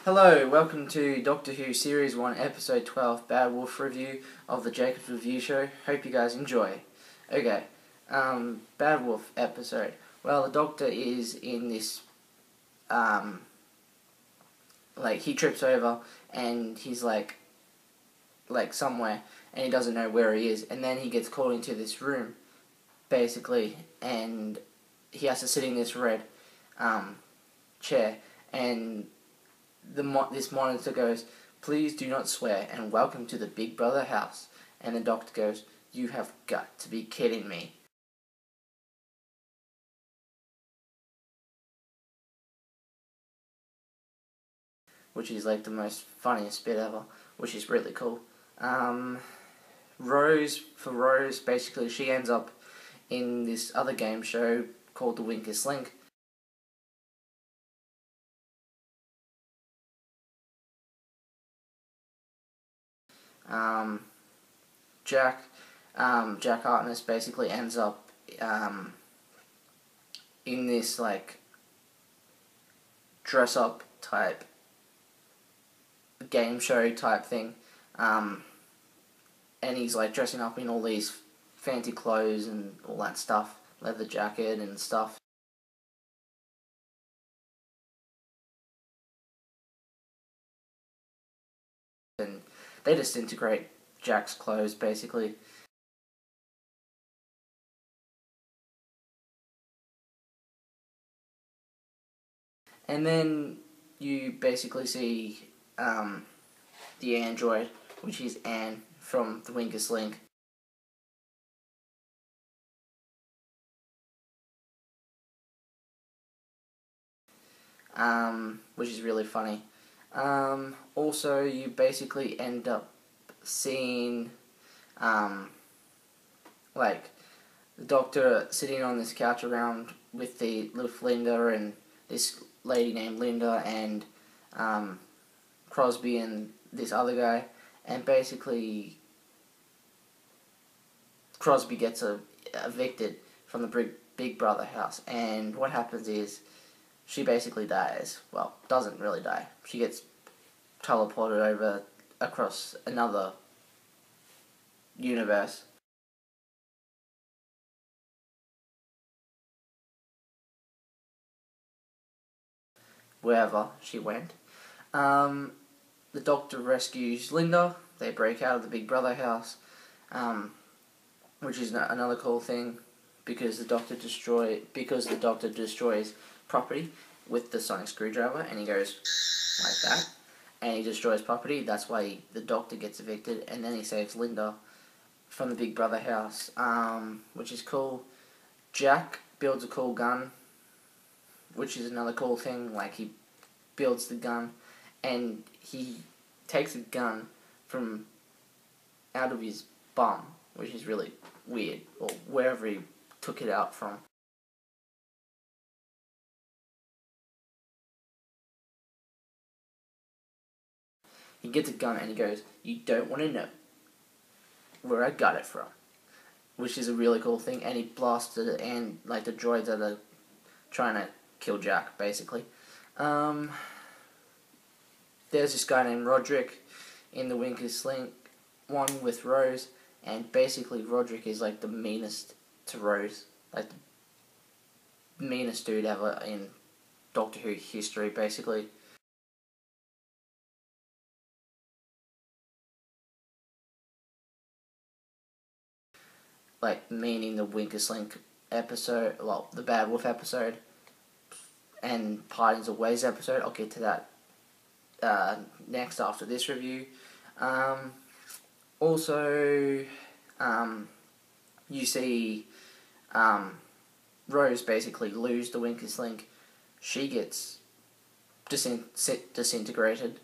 Hello, welcome to Doctor Who Series 1 Episode 12 Bad Wolf review of the Jacobs Review Show. Hope you guys enjoy. Okay, Bad Wolf episode. Well, the Doctor is in this, he trips over and he's like somewhere and he doesn't know where he is, and then he gets called into this room, basically, and he has to sit in this red, chair, and this monitor goes, "Please do not swear and welcome to the Big Brother house." And the Doctor goes, "You have got to be kidding me." Which is like the most funniest bit ever, which is really cool. Rose, basically she ends up in this other game show called The Winkest Link. Jack Harkness basically ends up in this dress up type game show type thing, and he's dressing up in all these fancy clothes and all that stuff, leather jacket and stuff. And they disintegrate Jack's clothes, basically. And then you basically see the android, which is Anne from The Winkest Link. Which is really funny. Also, you basically end up seeing the Doctor sitting on this couch around with Linda and this lady named Linda and Crosby and this other guy, and basically Crosby gets evicted from the Big Brother house, and what happens is she basically dies. Well, doesn't really die. She gets teleported over across another universe. Wherever she went. The Doctor rescues Linda. They break out of the Big Brother house, which is another cool thing, because the Doctor destroys property with the sonic screwdriver, and he goes like that, and he destroys property. That's why the Doctor gets evicted, and then he saves Linda from the Big Brother house, which is cool. Jack builds a cool gun, which is another cool thing. He builds the gun, and he takes a gun from out of his bum, which is really weird, or wherever he took it out from. He gets a gun and he goes, "You don't want to know where I got it from," which is a really cool thing. And he blasts it, and the droids that are trying to kill Jack, basically. There's this guy named Roderick in the Winkest Link one with Rose, and basically Roderick is the meanest to Rose, the meanest dude ever in Doctor Who history, basically. Meaning the Winkest Link episode, well, the Bad Wolf episode, and Partings of Ways episode. I'll get to that next after this review. Also, you see Rose basically lose the Winkest Link. She gets disintegrated.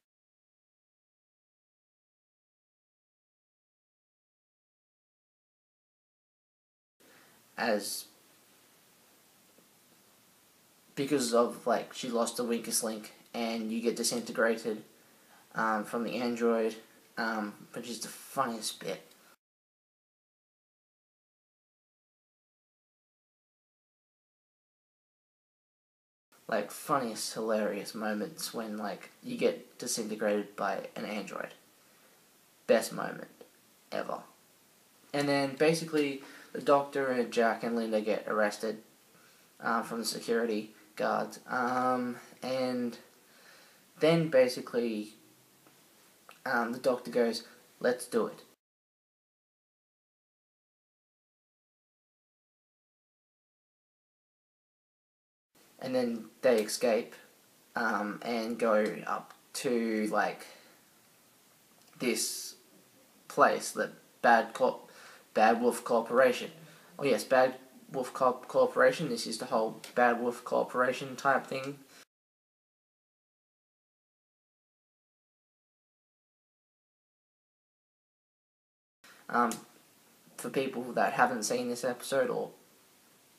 Because of she lost the Winkest Link, and you get disintegrated from the android, which is the funniest bit. like funniest, hilarious moments when like you get disintegrated by an android. Best moment ever. And then basically the Doctor and Jack and Linda get arrested from the security guards. And then basically the Doctor goes, "Let's do it." And then they escape and go up to like this place, the Bad Wolf Corporation. Oh yes, Bad Wolf Corporation. This is the whole Bad Wolf Corporation type thing. For people that haven't seen this episode, or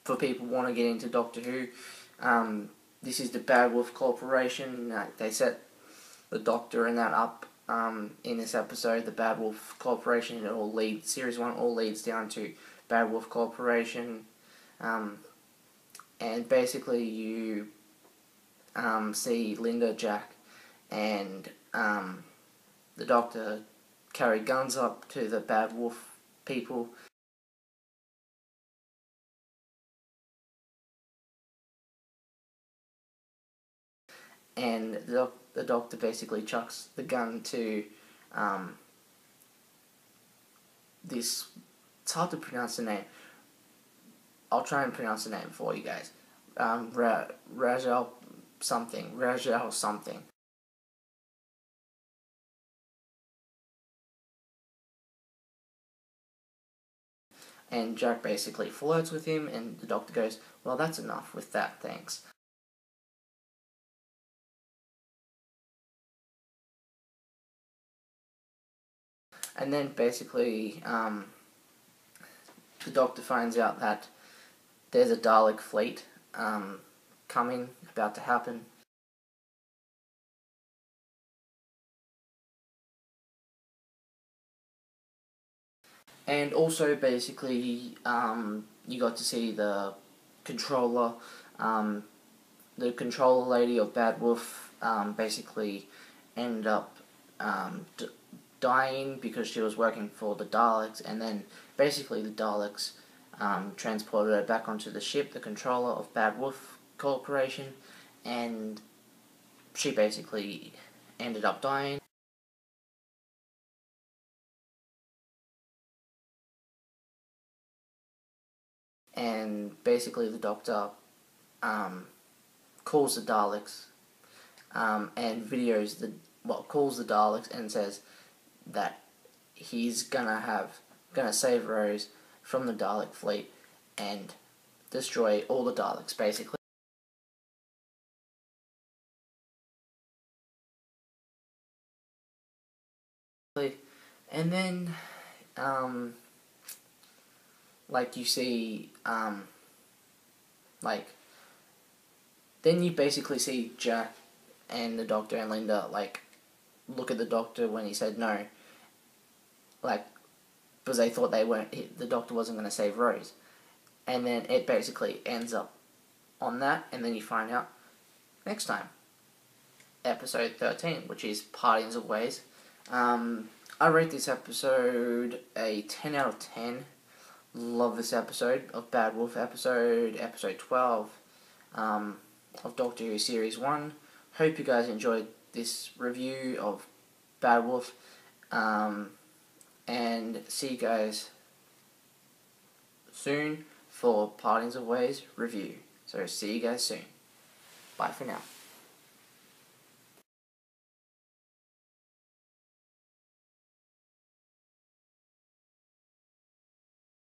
for people who want to get into Doctor Who, this is the Bad Wolf Corporation. They set the Doctor and that up in this episode. The Bad Wolf Corporation. Series 1 all leads down to Bad Wolf Corporation. And basically you see Linda, Jack, and the Doctor carry guns up to the Bad Wolf people. And the Doctor basically chucks the gun to this... It's hard to pronounce the name. I'll try and pronounce the name for you guys. Rajal something. And Jack basically flirts with him, and the Doctor goes, "Well, that's enough with that, thanks." And then basically, the Doctor finds out that there's a Dalek fleet coming, about to happen. And also, basically, you got to see the controller, the controller lady of Bad Wolf, basically ended up dying because she was working for the Daleks, and then basically the Daleks transported her back onto the ship, the controller of Bad Wolf Corporation, and she basically ended up dying. And basically the Doctor calls the Daleks and calls the Daleks and says that he's gonna save Rose from the Dalek fleet and destroy all the Daleks, basically. And then, like you see, then you basically see Jack and the Doctor and Linda, look at the Doctor when he said no, because they thought the Doctor wasn't going to save Rose. And then it basically ends up on that, and then you find out next time. Episode 13, which is Partings of Ways. I rate this episode a 10 out of 10. Love this episode of Bad Wolf episode 12 of Doctor Who Series 1. Hope you guys enjoyed this review of Bad Wolf. And see you guys soon for Partings of Ways review. So see you guys soon. Bye for now.